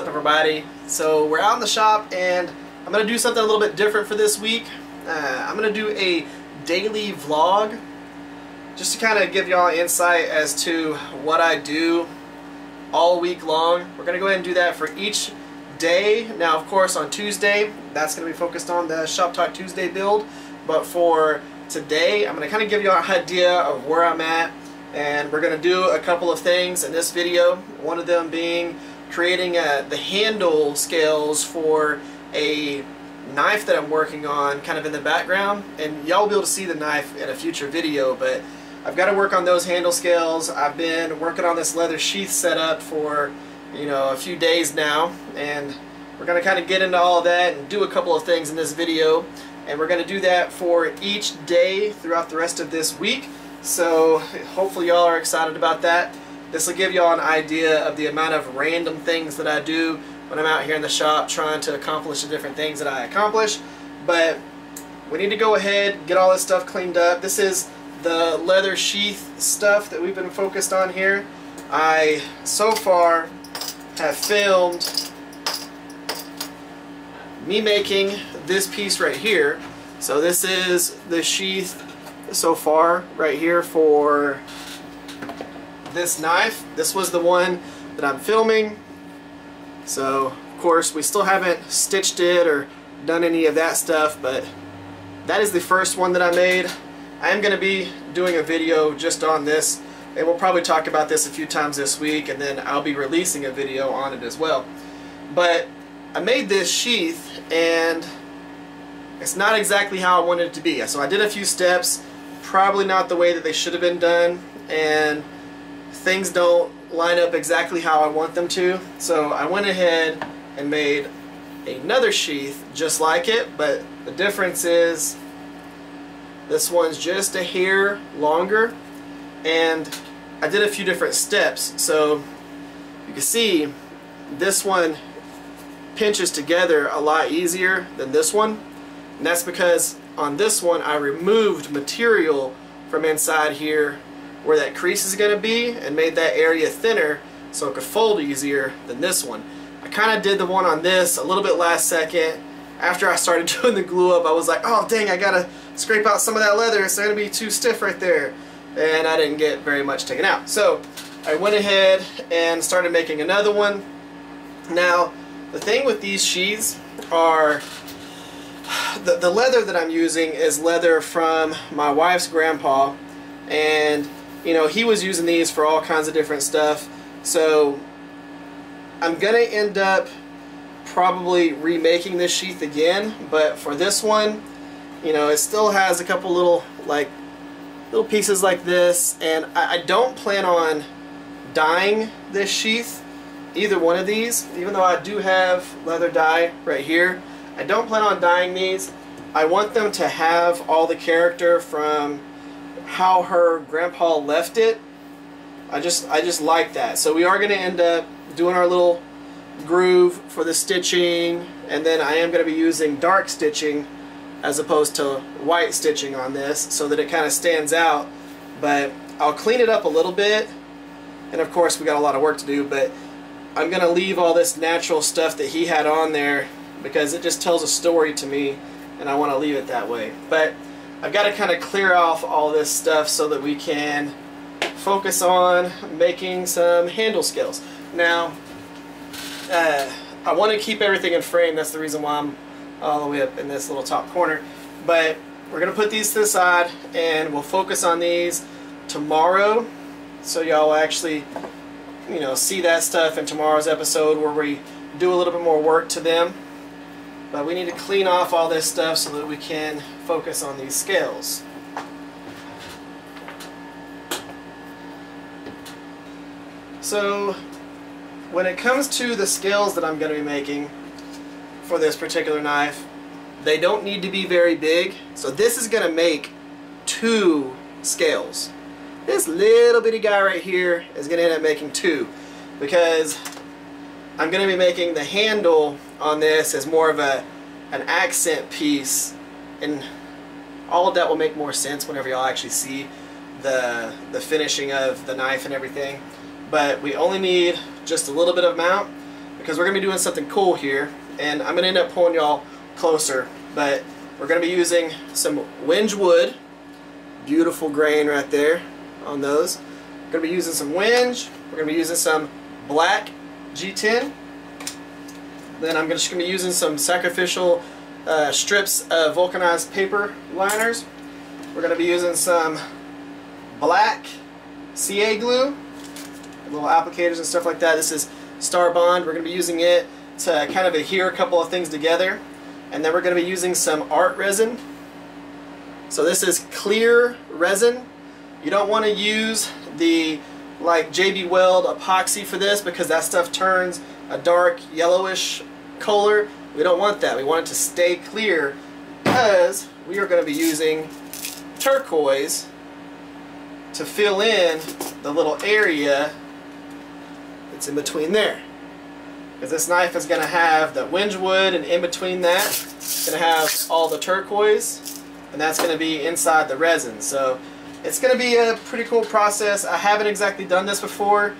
up, everybody? So we're out in the shop and I'm going to do something a little bit different for this week. I'm going to do a daily vlog just to kind of give y'all insight as to what I do all week long. We're going to go ahead and do that for each day. Now, of course, on Tuesday, that's going to be focused on the Shop Talk Tuesday build. But for today, I'm going to kind of give you an idea of where I'm at. And we're going to do a couple of things in this video. One of them being creating the handle scales for a knife that I'm working on kind of in the background. And y'all will be able to see the knife in a future video, but I've got to work on those handle scales. I've been working on this leather sheath setup for, a few days now, and we're going to kind of get into all of that and do a couple of things in this video. And we're going to do that for each day throughout the rest of this week. So hopefully y'all are excited about that. This will give y'all an idea of the amount of random things that I do when I'm out here in the shop trying to accomplish the different things that I accomplish. But we need to go ahead, get all this stuff cleaned up. This is the leather sheath stuff that we've been focused on here. I so far have filmed me making this piece right here. So this is the sheath so far right here for this knife. This was the one that I'm filming. So of course we still haven't stitched it or done any of that stuff, but that is the first one that I made. I am going to be doing a video just on this, and we'll probably talk about this a few times this week, and then I'll be releasing a video on it as well. But I made this sheath and it's not exactly how I wanted it to be. So I did a few steps, probably not the way that they should have been done, and things don't line up exactly how I want them to. So I went ahead and made another sheath just like it, but the difference is this one's just a hair longer, and I did a few different steps. So you can see this one pinches together a lot easier than this one, and that's because on this one I removed material from inside here where that crease is going to be and made that area thinner so it could fold easier than this one. I kind of did the one on this a little bit last second. After I started doing the glue up, I was like, oh dang, I gotta scrape out some of that leather, it's going to be too stiff right there, and I didn't get very much taken out. So I went ahead and started making another one. Now the thing with these sheaths are the leather that I'm using is leather from my wife's grandpa, and he was using these for all kinds of different stuff. So I'm gonna end up probably remaking this sheath again, but for this one, it still has a couple little pieces like this, and I don't plan on dyeing this sheath, either one of these, even though I do have leather dye right here. I don't plan on dyeing these. I want them to have all the character from how her grandpa left it. I just like that. So we are going to end up doing our little groove for the stitching, and then I am going to be using dark stitching as opposed to white stitching on this so that it kind of stands out. But I'll clean it up a little bit, and of course we got a lot of work to do, but I'm going to leave all this natural stuff that he had on there because it just tells a story to me, and I want to leave it that way. But I've got to kind of clear off all this stuff so that we can focus on making some handle scales. Now, I want to keep everything in frame. That's the reason why I'm all the way up in this little top corner. But we're going to put these to the side, and we'll focus on these tomorrow, so y'all actually see that stuff in tomorrow's episode where we do a little bit more work to them. But we need to clean off all this stuff so that we can focus on these scales. So when it comes to the scales that I'm going to be making for this particular knife, they don't need to be very big. So this is going to make 2 scales. This little bitty guy right here is going to end up making 2, because I'm going to be making the handle on this as more of an accent piece, and all of that will make more sense whenever y'all actually see the finishing of the knife and everything. But we only need just a little bit of mount, because we're going to be doing something cool here, and I'm going to end up pulling y'all closer, but we're going to be using some Weng wood, beautiful grain right there on those. We're going to be using some Weng, we're going to be using some black G10, then I'm just going to be using some sacrificial strips of vulcanized paper liners. We're going to be using some black CA glue, little applicators and stuff like that. This is Star Bond. We're going to be using it to kind of adhere a couple of things together. And then we're going to be using some art resin. So this is clear resin. You don't want to use the like JB Weld epoxy for this because that stuff turns a dark yellowish color. We don't want that. We want it to stay clear because we are going to be using turquoise to fill in the little area that's in between there. Because this knife is going to have the Weng wood, and in between that it's going to have all the turquoise, and that's going to be inside the resin. So it's going to be a pretty cool process. I haven't exactly done this before,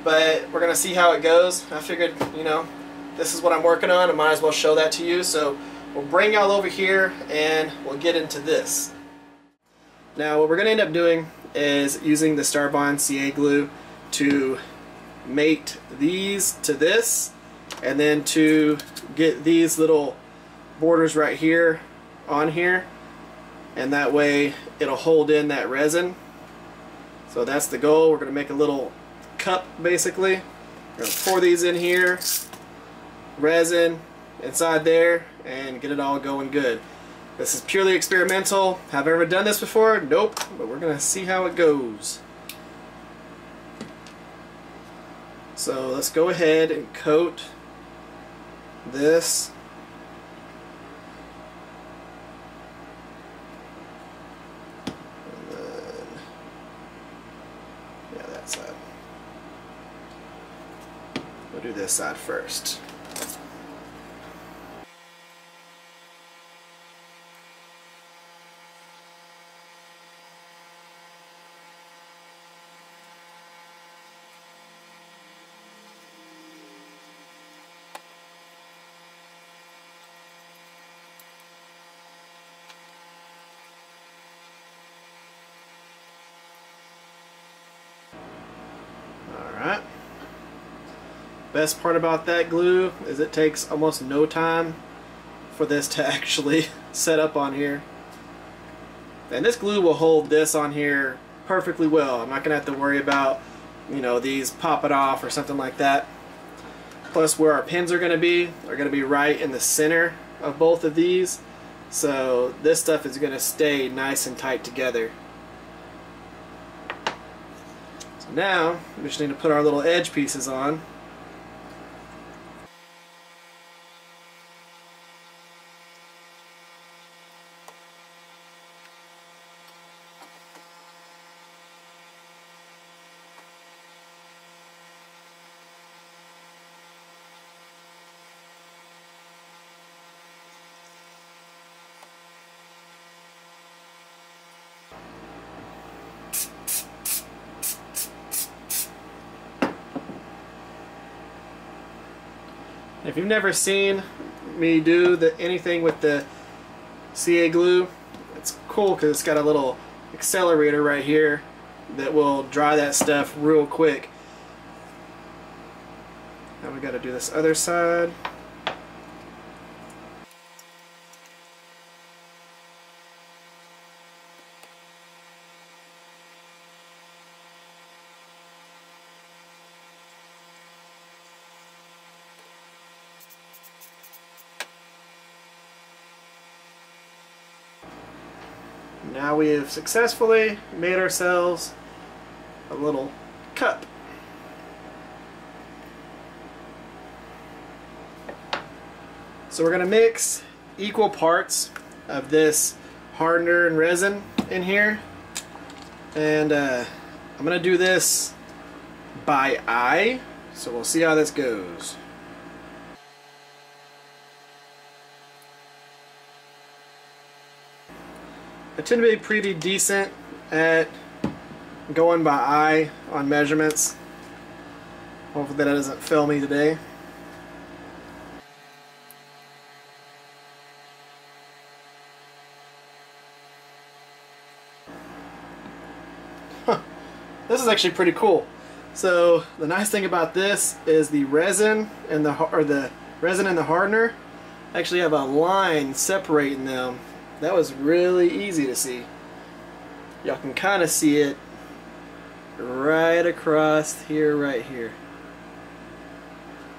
but we're going to see how it goes. I figured, you know, this is what I'm working on. I might as well show that to you. So we'll bring y'all over here and we'll get into this. Now what we're going to end up doing is using the Star Bond CA glue to mate these to this, and then to get these little borders right here on here, and that way it'll hold in that resin. So that's the goal. We're going to make a little cup basically. We're going to pour these in here, resin inside there, and get it all going good. This is purely experimental. Have I ever done this before? Nope, but we're going to see how it goes. So let's go ahead and coat this. And then, yeah, that side. We'll do this side first. Alright. Best part about that glue is it takes almost no time for this to actually set up on here. And this glue will hold this on here perfectly well. I'm not going to have to worry about, you know, these popping off or something like that. Plus where our pins are going to be right in the center of both of these. So this stuff is going to stay nice and tight together. Now, we just need to put our little edge pieces on. If you've never seen me do anything with the CA glue, it's cool because it's got a little accelerator right here that will dry that stuff real quick. Now we got to do this other side. Now we have successfully made ourselves a little cup. So we're going to mix equal parts of this hardener and resin in here, and I'm going to do this by eye, so we'll see how this goes. I tend to be pretty decent at going by eye on measurements. Hopefully that doesn't fail me today. this is actually pretty cool. So the nice thing about this is the resin and the resin and the hardener actually have a line separating them. That was really easy to see. Y'all can kind of see it right across here, right here.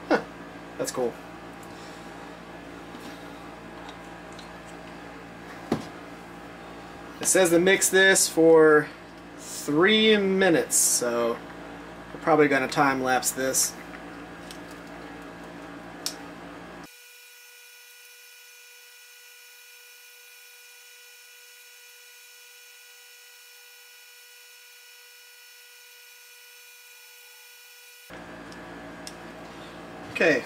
Huh, that's cool. It says to mix this for 3 minutes, so we're probably going to time lapse this. Okay,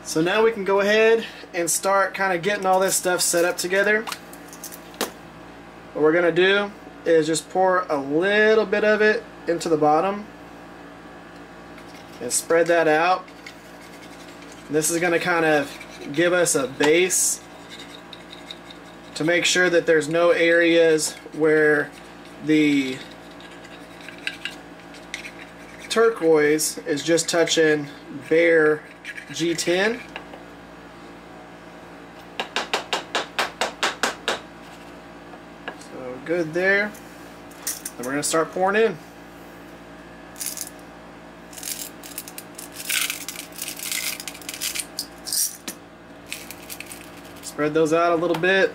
so now we can go ahead and start kind of getting all this stuff set up together. What we're going to do is just pour a little bit of it into the bottom and spread that out. And this is going to kind of give us a base to make sure that there's no areas where the turquoise is just touching bare G10. So good there. Then we're going to start pouring in. Spread those out a little bit.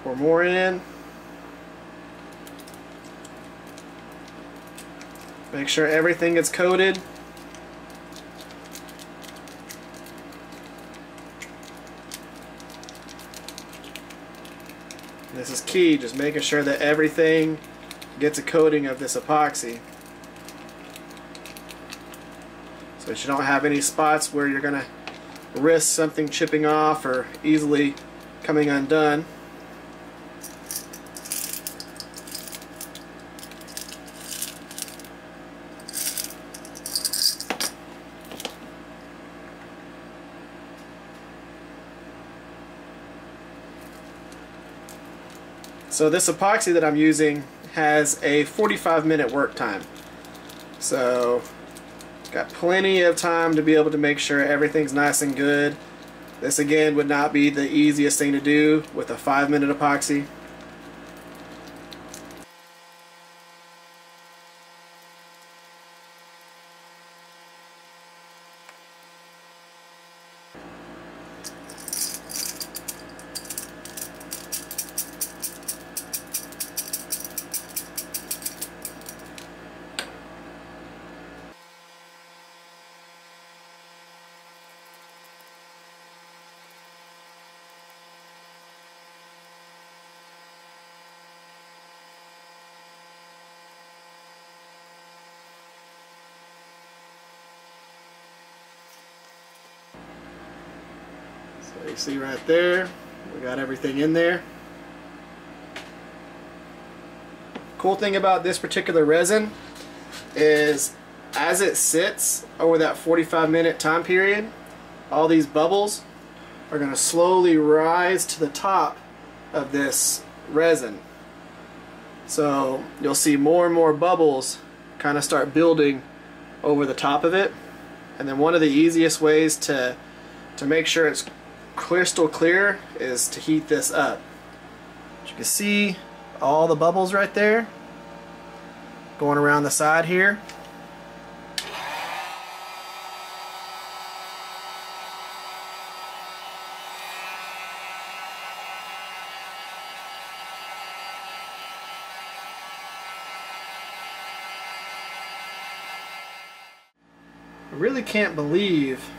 Pour more in. Make sure everything gets coated. This is key, just making sure that everything gets a coating of this epoxy. So that you don't have any spots where you're going to risk something chipping off or easily coming undone. So this epoxy that I'm using has a 45-minute work time. So got plenty of time to be able to make sure everything's nice and good. This again would not be the easiest thing to do with a 5-minute epoxy. So you see right there, we got everything in there. Cool thing about this particular resin is as it sits over that 45-minute time period, all these bubbles are going to slowly rise to the top of this resin. So you'll see more and more bubbles kind of start building over the top of it. And then one of the easiest ways to make sure it's crystal clear is to heat this up. As you can see, all the bubbles right there going around the side here. I really can't believe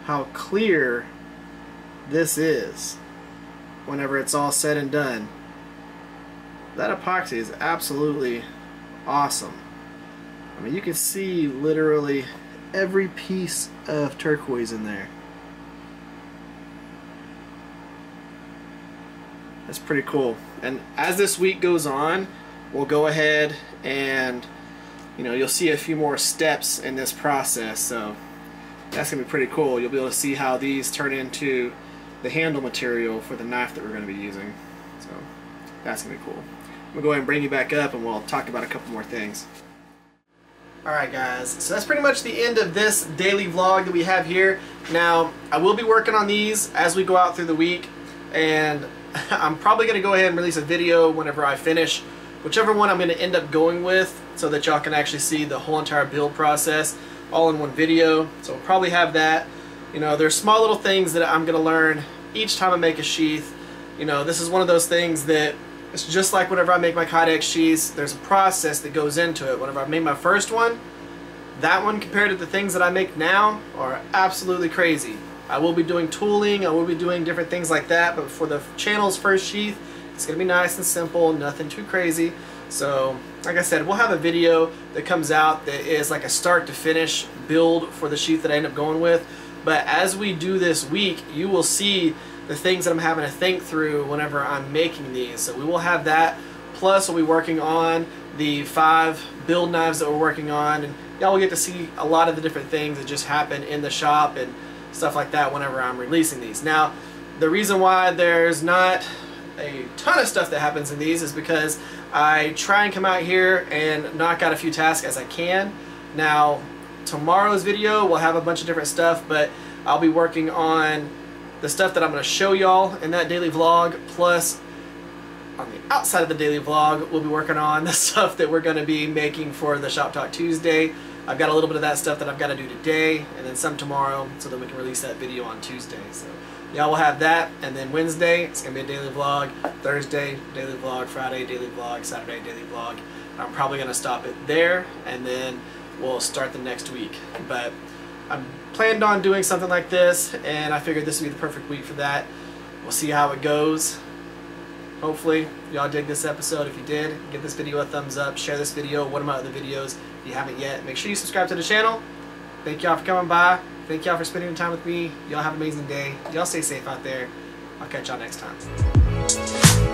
how clear this is whenever it's all said and done. That epoxy is absolutely awesome. I mean, you can see literally every piece of turquoise in there. That's pretty cool. And as this week goes on, we'll go ahead and you'll see a few more steps in this process, so that's going to be pretty cool. You'll be able to see how these turn into the handle material for the knife that we're going to be using. So That's going to be cool. I'm going to go ahead and bring you back up and we'll talk about a couple more things. Alright guys, so that's pretty much the end of this daily vlog that we have here. Now, I will be working on these as we go out through the week, and I'm probably going to go ahead and release a video whenever I finish whichever one I'm going to end up going with, so that y'all can actually see the whole entire build process all in one video. So we'll probably have that. You know, there's small little things that I'm going to learn each time I make a sheath. You know, this is one of those things that it's just like whenever I make my Kydex sheaths, there's a process that goes into it. Whenever I made my first one, that one compared to the things that I make now are absolutely crazy. I will be doing tooling, I will be doing different things like that, but for the channel's first sheath, it's going to be nice and simple, nothing too crazy. So, like I said, we'll have a video that comes out that is like a start to finish build for the sheath that I end up going with. But as we do this week, you will see the things that I'm having to think through whenever I'm making these. So we will have that, plus we'll be working on the 5 build knives that we're working on, and y'all will get to see a lot of the different things that just happen in the shop and stuff like that whenever I'm releasing these. Now, the reason why there's not a ton of stuff that happens in these is because I try and come out here and knock out a few tasks as I can. Now, tomorrow's video will have a bunch of different stuff, but I'll be working on the stuff that I'm going to show y'all in that daily vlog, plus on the outside of the daily vlog we'll be working on the stuff that we're going to be making for the Shop Talk Tuesday. I've got a little bit of that stuff that I've got to do today, and then some tomorrow, so that we can release that video on Tuesday. So y'all will have that, and then Wednesday it's going to be a daily vlog, Thursday daily vlog, Friday daily vlog, Saturday daily vlog. I'm probably going to stop it there, and then we'll start the next week. But I'm planned on doing something like this, and I figured this would be the perfect week for that. We'll see how it goes. Hopefully y'all dig this episode. If you did, give this video a thumbs up, share this video, one of my other videos if you haven't yet. Make sure you subscribe to the channel. Thank y'all for coming by. Thank y'all for spending time with me. Y'all have an amazing day. Y'all stay safe out there. I'll catch y'all next time.